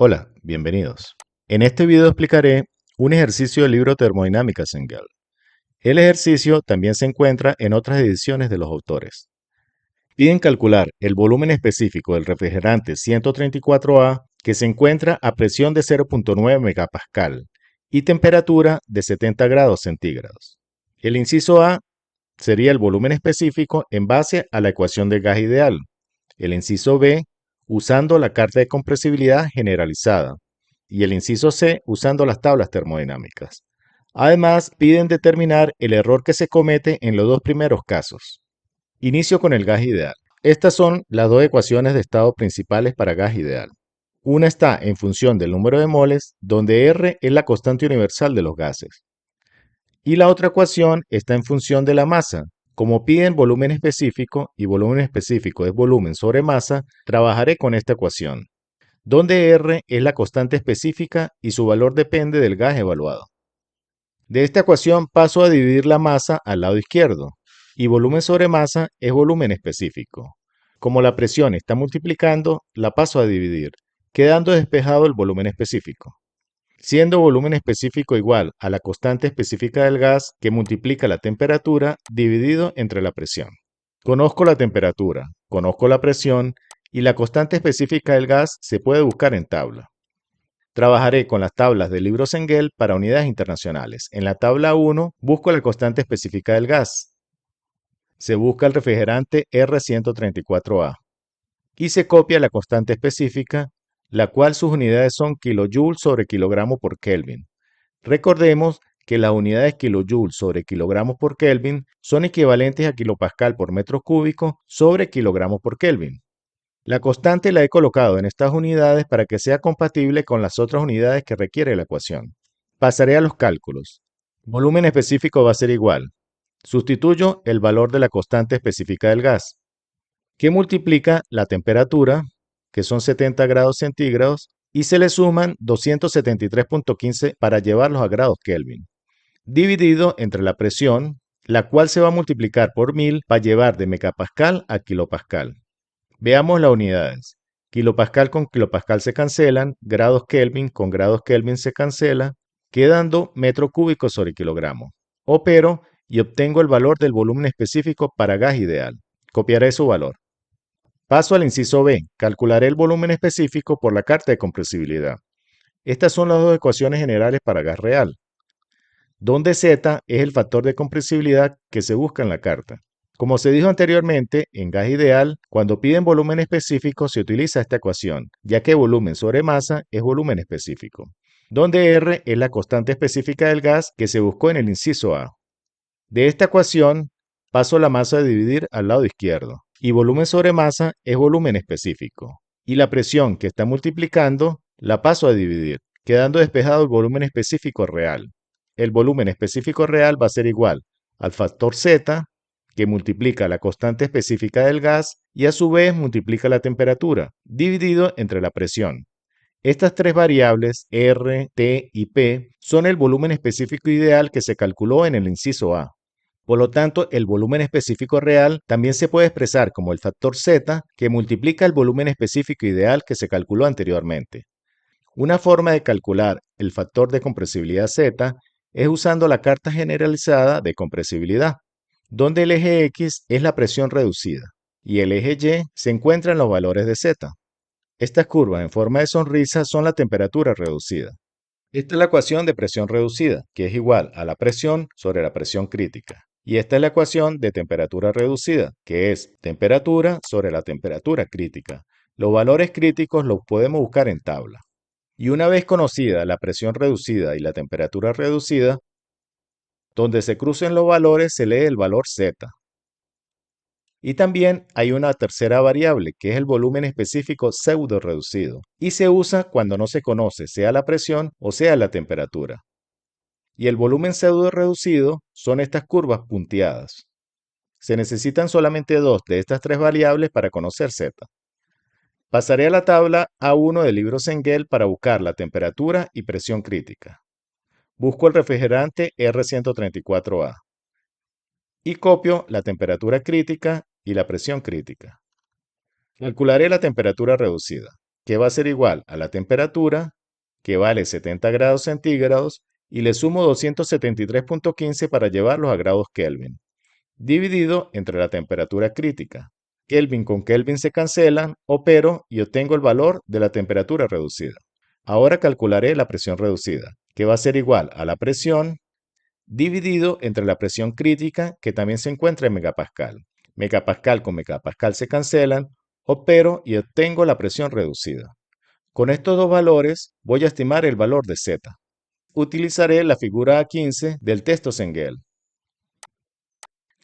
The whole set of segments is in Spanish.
Hola, bienvenidos. En este video explicaré un ejercicio del libro Termodinámica Engel. El ejercicio también se encuentra en otras ediciones de los autores. Piden calcular el volumen específico del refrigerante 134A que se encuentra a presión de 0.9 megapascal y temperatura de 70 grados centígrados. El inciso A sería el volumen específico en base a la ecuación de gas ideal. El inciso B usando la carta de compresibilidad generalizada y el inciso C usando las tablas termodinámicas. Además, piden determinar el error que se comete en los dos primeros casos. Inicio con el gas ideal. Estas son las dos ecuaciones de estado principales para gas ideal. Una está en función del número de moles, donde R es la constante universal de los gases. Y la otra ecuación está en función de la masa. Como piden volumen específico y volumen específico es volumen sobre masa, trabajaré con esta ecuación, donde R es la constante específica y su valor depende del gas evaluado. De esta ecuación paso a dividir la masa al lado izquierdo, y volumen sobre masa es volumen específico. Como la presión está multiplicando, la paso a dividir, quedando despejado el volumen específico. Siendo volumen específico igual a la constante específica del gas que multiplica la temperatura dividido entre la presión. Conozco la temperatura, conozco la presión y la constante específica del gas se puede buscar en tabla. Trabajaré con las tablas del libro Engel para unidades internacionales. En la tabla 1 busco la constante específica del gas. Se busca el refrigerante R134A y se copia la constante específica, la cual sus unidades son kilojoule sobre kilogramo por Kelvin. Recordemos que las unidades kilojoule sobre kilogramo por Kelvin son equivalentes a kilopascal por metro cúbico sobre kilogramo por Kelvin. La constante la he colocado en estas unidades para que sea compatible con las otras unidades que requiere la ecuación. Pasaré a los cálculos. Volumen específico va a ser igual. Sustituyo el valor de la constante específica del gas, que multiplica la temperatura, que son 70 grados centígrados, y se le suman 273.15 para llevarlos a grados Kelvin, dividido entre la presión, la cual se va a multiplicar por 1000 para llevar de megapascal a kilopascal. Veamos las unidades. Kilopascal con kilopascal se cancelan, grados Kelvin con grados Kelvin se cancela, quedando metro cúbico sobre kilogramo. Opero y obtengo el valor del volumen específico para gas ideal. Copiaré su valor. Paso al inciso B. Calcularé el volumen específico por la carta de compresibilidad. Estas son las dos ecuaciones generales para gas real, donde Z es el factor de compresibilidad que se busca en la carta. Como se dijo anteriormente, en gas ideal, cuando piden volumen específico se utiliza esta ecuación, ya que volumen sobre masa es volumen específico, donde R es la constante específica del gas que se buscó en el inciso A. De esta ecuación paso la masa a dividir al lado izquierdo, y volumen sobre masa es volumen específico, y la presión que está multiplicando la paso a dividir, quedando despejado el volumen específico real. El volumen específico real va a ser igual al factor Z, que multiplica la constante específica del gas y a su vez multiplica la temperatura, dividido entre la presión. Estas tres variables, R, T y P, son el volumen específico ideal que se calculó en el inciso A. Por lo tanto, el volumen específico real también se puede expresar como el factor Z, que multiplica el volumen específico ideal que se calculó anteriormente. Una forma de calcular el factor de compresibilidad Z es usando la carta generalizada de compresibilidad, donde el eje X es la presión reducida y el eje Y se encuentra en los valores de Z. Estas curvas en forma de sonrisa son la temperatura reducida. Esta es la ecuación de presión reducida, que es igual a la presión sobre la presión crítica. Y esta es la ecuación de temperatura reducida, que es temperatura sobre la temperatura crítica. Los valores críticos los podemos buscar en tabla. Y una vez conocida la presión reducida y la temperatura reducida, donde se crucen los valores se lee el valor Z. Y también hay una tercera variable, que es el volumen específico pseudo reducido, y se usa cuando no se conoce sea la presión o sea la temperatura. Y el volumen pseudo reducido son estas curvas punteadas. Se necesitan solamente dos de estas tres variables para conocer Z. Pasaré a la tabla A1 del libro Engel para buscar la temperatura y presión crítica. Busco el refrigerante R134A y copio la temperatura crítica y la presión crítica. Calcularé la temperatura reducida, que va a ser igual a la temperatura, que vale 70 grados centígrados, y le sumo 273.15 para llevarlos a grados Kelvin, dividido entre la temperatura crítica. Kelvin con Kelvin se cancelan, opero y obtengo el valor de la temperatura reducida. Ahora calcularé la presión reducida, que va a ser igual a la presión dividido entre la presión crítica, que también se encuentra en megapascal. Megapascal con megapascal se cancelan, opero y obtengo la presión reducida. Con estos dos valores voy a estimar el valor de Z. Utilizaré la figura A15 del texto Cengel.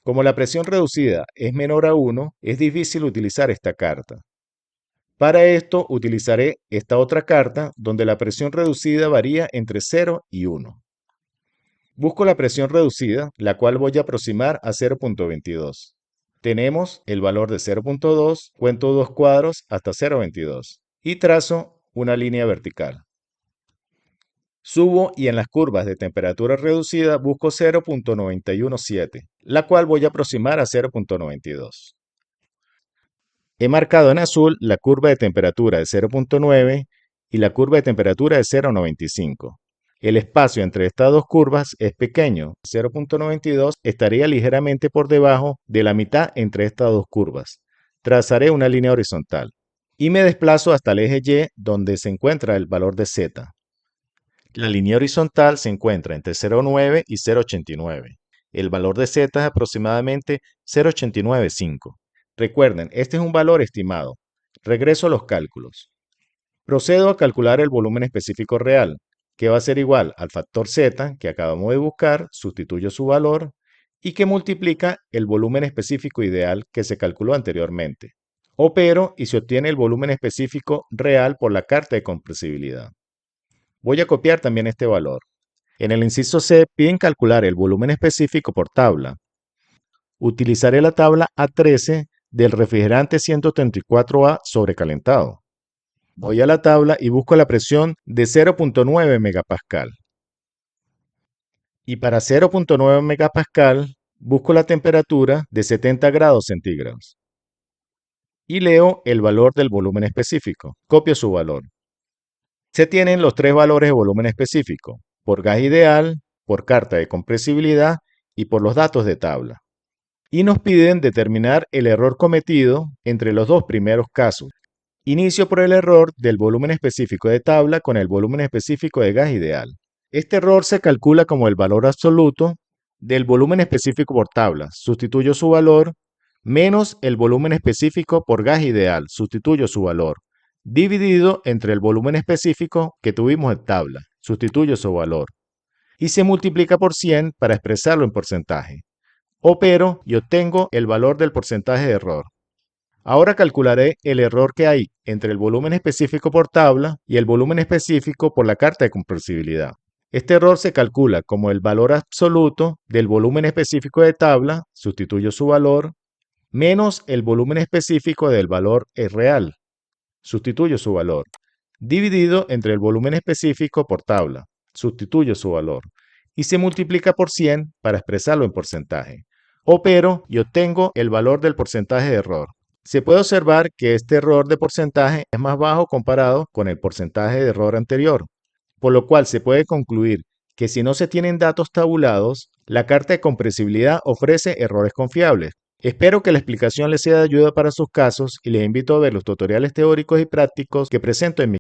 Como la presión reducida es menor a 1, es difícil utilizar esta carta. Para esto utilizaré esta otra carta donde la presión reducida varía entre 0 y 1. Busco la presión reducida, la cual voy a aproximar a 0.22. Tenemos el valor de 0.2, cuento dos cuadros hasta 0.22 y trazo una línea vertical. Subo y en las curvas de temperatura reducida busco 0.917, la cual voy a aproximar a 0.92. He marcado en azul la curva de temperatura de 0.9 y la curva de temperatura de 0.95. El espacio entre estas dos curvas es pequeño, 0.92 estaría ligeramente por debajo de la mitad entre estas dos curvas. Trazaré una línea horizontal y me desplazo hasta el eje Y donde se encuentra el valor de Z. La línea horizontal se encuentra entre 0.9 y 0.89. El valor de Z es aproximadamente 0.895. Recuerden, este es un valor estimado. Regreso a los cálculos. Procedo a calcular el volumen específico real, que va a ser igual al factor Z que acabamos de buscar, sustituyo su valor, y que multiplica el volumen específico ideal que se calculó anteriormente. Opero y se obtiene el volumen específico real por la carta de compresibilidad. Voy a copiar también este valor. En el inciso C piden calcular el volumen específico por tabla. Utilizaré la tabla A13 del refrigerante 134A sobrecalentado. Voy a la tabla y busco la presión de 0.9 megapascal. Y para 0.9 megapascal busco la temperatura de 70 grados centígrados. Y leo el valor del volumen específico. Copio su valor. Se tienen los tres valores de volumen específico, por gas ideal, por carta de compresibilidad y por los datos de tabla. Y nos piden determinar el error cometido entre los dos primeros casos. Inicio por el error del volumen específico de tabla con el volumen específico de gas ideal. Este error se calcula como el valor absoluto del volumen específico por tabla. Sustituyo su valor menos el volumen específico por gas ideal. Sustituyo su valor dividido entre el volumen específico que tuvimos en tabla. Sustituyo su valor. Y se multiplica por 100 para expresarlo en porcentaje. Opero y obtengo el valor del porcentaje de error. Ahora calcularé el error que hay entre el volumen específico por tabla y el volumen específico por la carta de compresibilidad. Este error se calcula como el valor absoluto del volumen específico de tabla, sustituyo su valor, menos el volumen específico del valor real, sustituyo su valor, dividido entre el volumen específico por tabla, sustituyo su valor, y se multiplica por 100 para expresarlo en porcentaje. Opero y obtengo el valor del porcentaje de error. Se puede observar que este error de porcentaje es más bajo comparado con el porcentaje de error anterior, por lo cual se puede concluir que si no se tienen datos tabulados, la carta de compresibilidad ofrece errores confiables. Espero que la explicación les sea de ayuda para sus casos y les invito a ver los tutoriales teóricos y prácticos que presento en mi